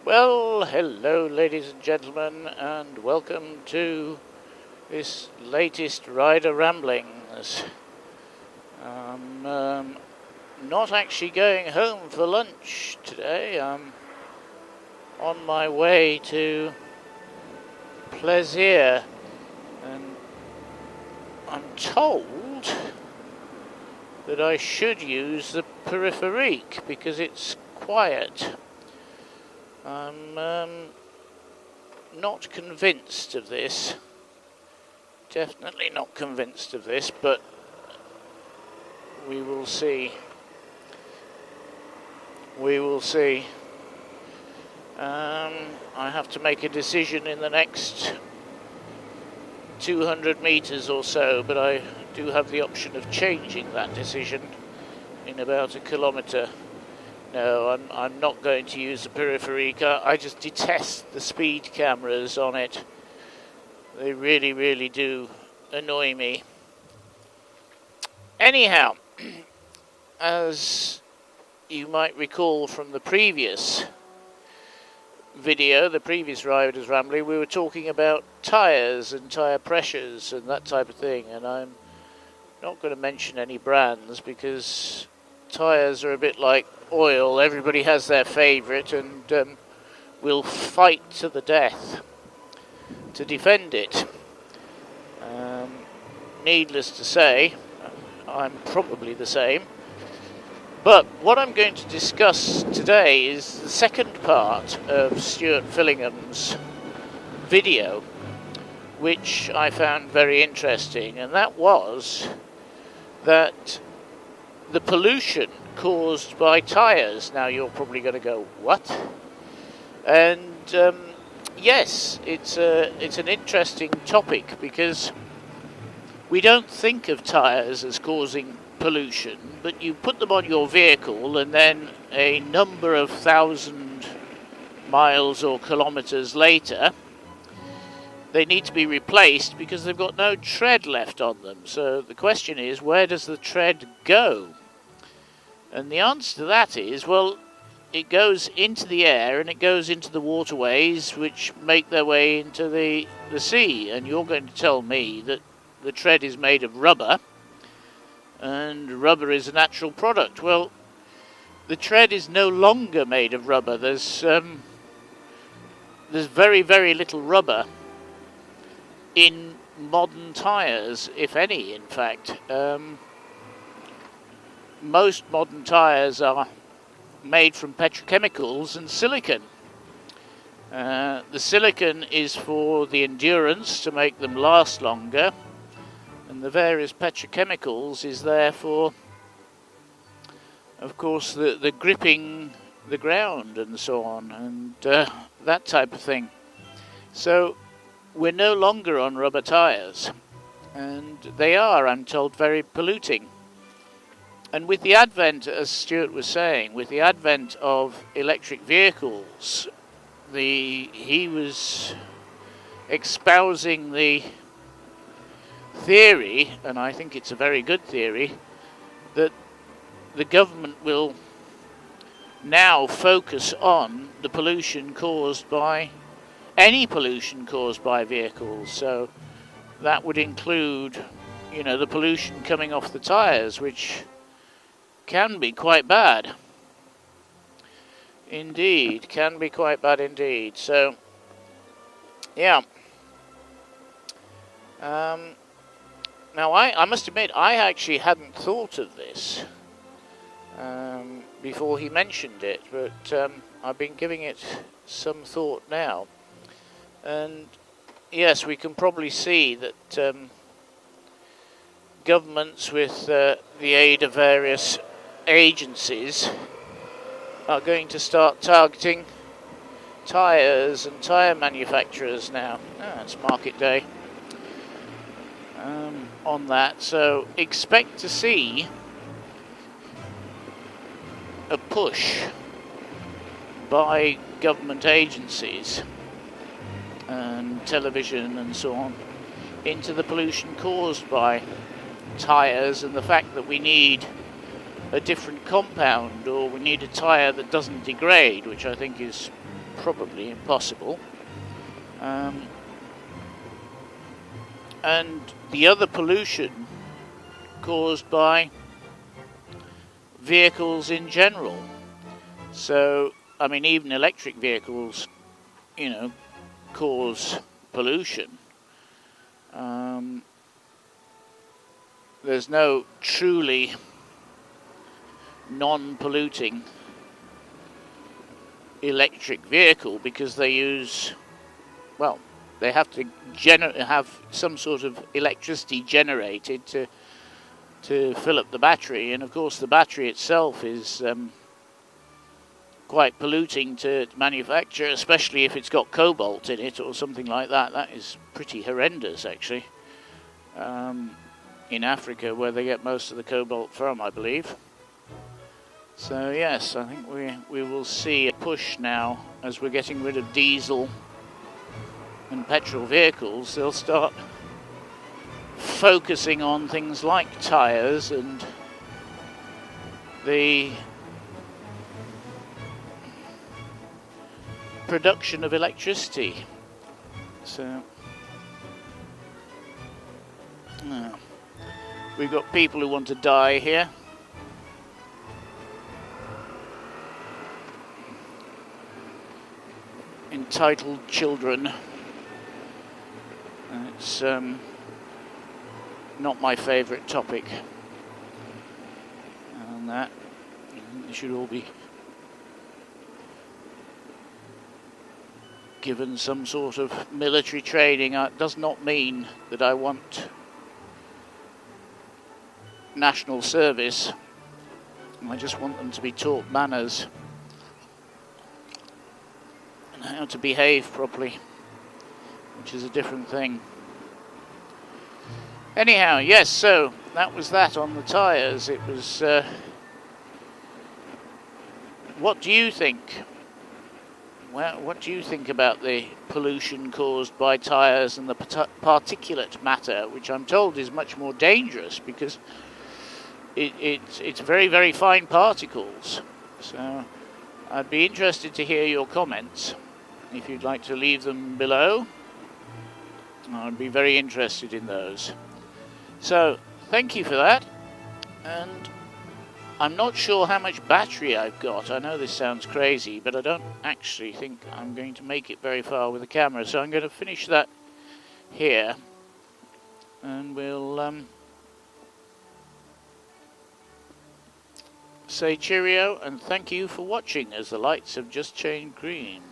Well, hello ladies and gentlemen, and welcome to this latest Rider Ramblings. I'm not actually going home for lunch today. I'm on my way to Plaisir, and I'm told that I should use the peripherique because it's quiet. I'm not convinced of this. Definitely not convinced of this, but we will see. We will see. I have to make a decision in the next 200 meters or so, but I do have the option of changing that decision in about a kilometer. No, I'm not going to use the peripherique. I just detest the speed cameras on it. They really, really do annoy me. Anyhow, as you might recall from the previous video, the previous Riders Rambling, we were talking about tyres and tyre pressures and that type of thing. And I'm not going to mention any brands because tyres are a bit like oil. Everybody has their favourite and will fight to the death to defend it. Needless to say, I'm probably the same. But what I'm going to discuss today is the second part of Stuart Fillingham's video, which I found very interesting, and that was that the pollution caused by tyres. Now you're probably going to go, what? And yes, it's an interesting topic because we don't think of tyres as causing pollution, but you put them on your vehicle and then a number of thousand miles or kilometres later they need to be replaced because they've got no tread left on them. So the question is, where does the tread go? And the answer to that is, well, it goes into the air and it goes into the waterways which make their way into the sea. And you're going to tell me that the tread is made of rubber and rubber is a natural product. Well, the tread is no longer made of rubber. There's very, very little rubber in modern tyres, if any, in fact. Most modern tyres are made from petrochemicals and silicon. The silicon is for the endurance, to make them last longer, and the various petrochemicals is there for, of course, the gripping the ground and so on, and that type of thing. So we're no longer on rubber tyres, and they are, I'm told, very polluting. And with the advent, as Stuart was saying, with the advent of electric vehicles, he was espousing the theory, and I think it's a very good theory, that the government will now focus on the pollution caused by any pollution caused by vehicles. So that would include, the pollution coming off the tyres, which can be quite bad. Indeed, can be quite bad indeed. So, yeah. Now, I must admit, I actually hadn't thought of this before he mentioned it, but I've been giving it some thought now. And yes, we can probably see that governments, with the aid of various agencies, are going to start targeting tyres and tyre manufacturers now. It's market day on that, so expect to see a push by government agencies and television and so on into the pollution caused by tyres, and the fact that we need a different compound, or we need a tyre that doesn't degrade, which I think is probably impossible. And the other pollution caused by vehicles in general. So, I mean, even electric vehicles, you know, cause pollution. There's no truly non-polluting electric vehicle because they use, well, they have to have some sort of electricity generated to fill up the battery, and of course the battery itself is quite polluting to manufacture, especially if it's got cobalt in it or something like that. That is pretty horrendous, actually. In Africa, where they get most of the cobalt from, I believe. So yes, I think we will see a push now as we're getting rid of diesel and petrol vehicles. They'll start focusing on things like tyres and the production of electricity. So we've got people who want to die here. Entitled children. It's not my favourite topic. And that they should all be given some sort of military training. It does not mean that I want national service. I just want them to be taught manners and how to behave properly, which is a different thing. Anyhow, yes, so that was that on the tyres. It was, what do you think? Well, what do you think about the pollution caused by tyres and the particulate matter, which I'm told is much more dangerous because it's very, very fine particles. So I'd be interested to hear your comments. If you'd like to leave them below, I'd be very interested in those. So thank you for that. And I'm not sure how much battery I've got. I know this sounds crazy, but I don't actually think I'm going to make it very far with the camera. So I'm going to finish that here. And we'll say cheerio and thank you for watching as the lights have just changed green.